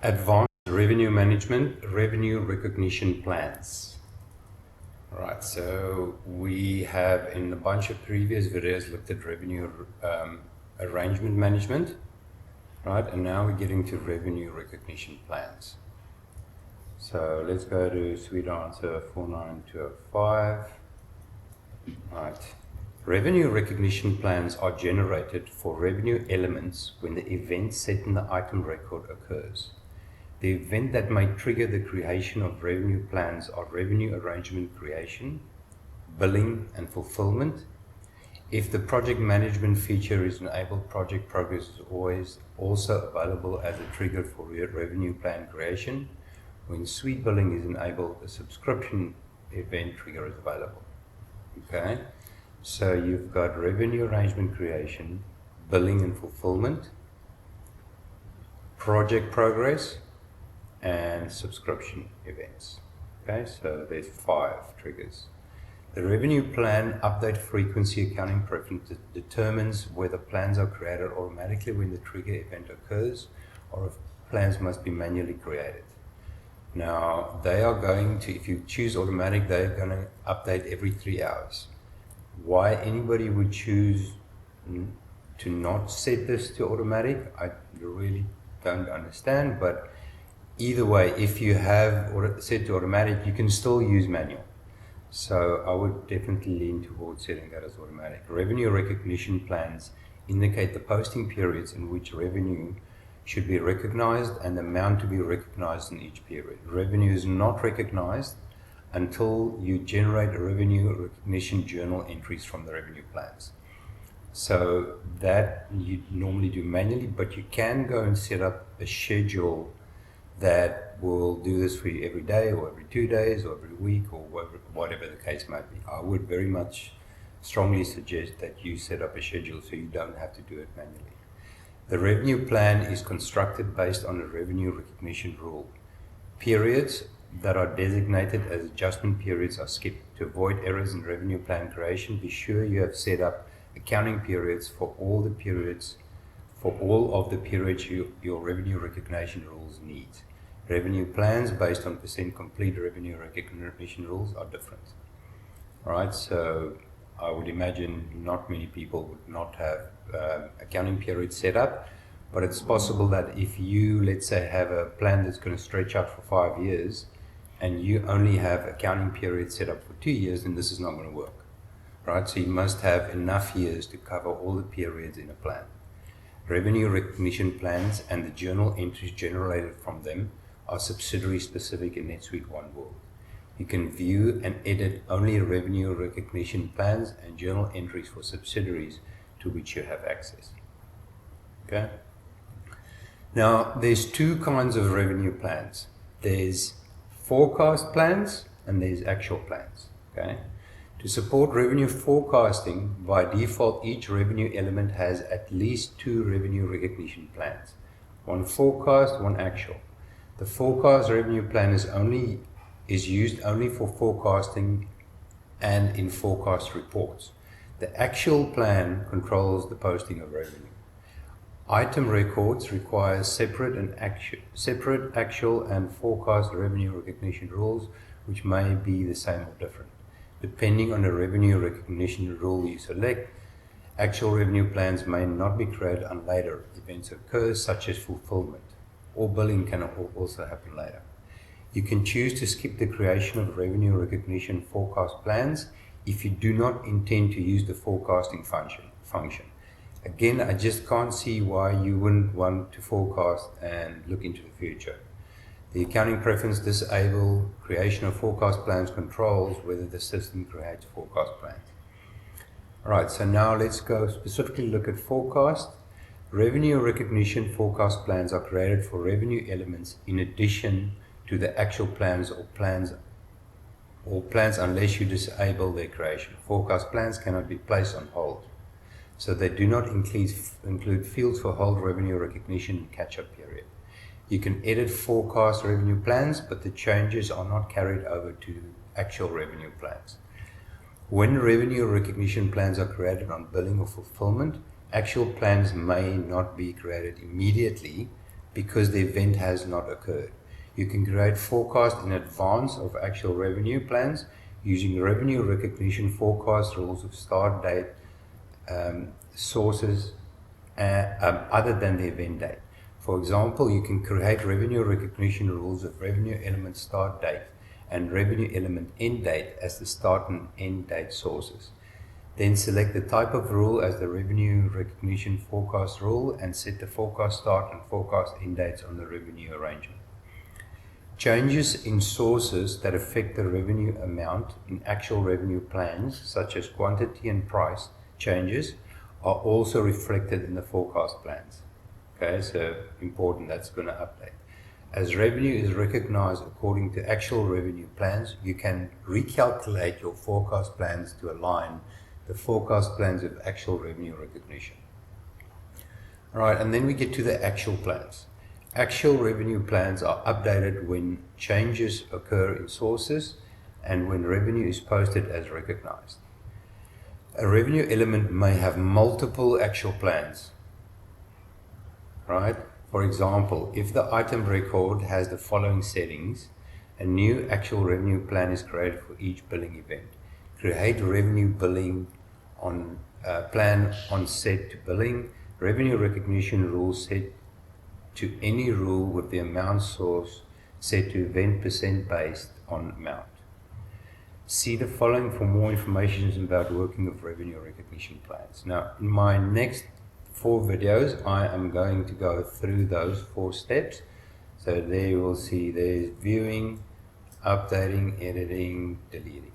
Advanced revenue management, revenue recognition plans. Right, so we have in a bunch of previous videos looked at revenue arrangement management, right, and now we're getting to revenue recognition plans. So let's go to Suite answer 49205. Right. Revenue recognition plans are generated for revenue elements when the event set in the item record occurs. The event that may trigger the creation of revenue plans are revenue arrangement creation, billing, and fulfillment. If the project management feature is enabled, project progress is always also available as a trigger for revenue plan creation. When SuiteBilling is enabled, a subscription event trigger is available. Okay, so you've got revenue arrangement creation, billing and fulfillment, project progress, and subscription events. Okay, so there's 5 triggers. The revenue plan update frequency accounting preference determines whether plans are created automatically when the trigger event occurs or if plans must be manually created. Now, they are going to, if you choose automatic, they're going to update every 3 hours. Why anybody would choose to not set this to automatic, I really don't understand, but either way, if you have set to automatic, you can still use manual. So I would definitely lean towards setting that as automatic. Revenue recognition plans indicate the posting periods in which revenue should be recognized and the amount to be recognized in each period. Revenue is not recognized until you generate a revenue recognition journal entries from the revenue plans. So that you normally do manually, but you can go and set up a schedule that will do this for you every day or every 2 days or every week or whatever the case might be. I would very much strongly suggest that you set up a schedule so you don't have to do it manually. The revenue plan is constructed based on a revenue recognition rule. Periods that are designated as adjustment periods are skipped. To avoid errors in revenue plan creation, be sure you have set up accounting periods for all of the periods your revenue recognition rules need. Revenue plans based on percent complete revenue recognition rules are different. Alright, so I would imagine not many people would not have accounting periods set up, but it's possible that if you, let's say, have a plan that's going to stretch out for 5 years and you only have accounting periods set up for 2 years, then this is not going to work. Right, so you must have enough years to cover all the periods in a plan. Revenue recognition plans and the journal entries generated from them are subsidiary specific in NetSuite One World. You can view and edit only revenue recognition plans and journal entries for subsidiaries to which you have access. Okay. Now, there's 2 kinds of revenue plans. There's forecast plans and there's actual plans. Okay. To support revenue forecasting, by default, each revenue element has at least 2 revenue recognition plans. One forecast, one actual. The forecast revenue plan is used only for forecasting and in forecast reports. The actual plan controls the posting of revenue. Item records require separate actual and forecast revenue recognition rules, which may be the same or different. Depending on the revenue recognition rule you select, actual revenue plans may not be created until later events occur, such as fulfillment, or billing can also happen later. You can choose to skip the creation of revenue recognition forecast plans if you do not intend to use the forecasting function. Again, I just can't see why you wouldn't want to forecast and look into the future. The accounting preference disable creation of forecast plans controls whether the system creates forecast plans. Alright, so now let's go specifically look at forecast. Revenue recognition forecast plans are created for revenue elements in addition to the actual plans or plans unless you disable their creation. Forecast plans cannot be placed on hold, so they do not include fields for hold revenue recognition and catch-up period. You can edit forecast revenue plans, but the changes are not carried over to actual revenue plans. When revenue recognition plans are created on billing or fulfillment, actual plans may not be created immediately because the event has not occurred. You can create forecasts in advance of actual revenue plans using revenue recognition forecast rules of start date, sources other than the event date. For example, you can create revenue recognition rules of revenue element start date and revenue element end date as the start and end date sources. Then select the type of rule as the revenue recognition forecast rule and set the forecast start and forecast end dates on the revenue arrangement. Changes in sources that affect the revenue amount in actual revenue plans, such as quantity and price changes, are also reflected in the forecast plans. Okay, so important, that's going to update. As revenue is recognized according to actual revenue plans, you can recalculate your forecast plans to align the forecast plans with actual revenue recognition. All right, and then we get to the actual plans. Actual revenue plans are updated when changes occur in sources and when revenue is posted as recognized. A revenue element may have multiple actual plans, right? For example, if the item record has the following settings, a new actual revenue plan is created for each billing event. Create revenue billing on plan on set to billing, revenue recognition rules set to any rule with the amount source set to event percent based on amount. See the following for more information about working with revenue recognition plans. Now, in my next 4 videos, I am going to go through those 4 steps. So there you will see there's viewing, updating, editing, deleting.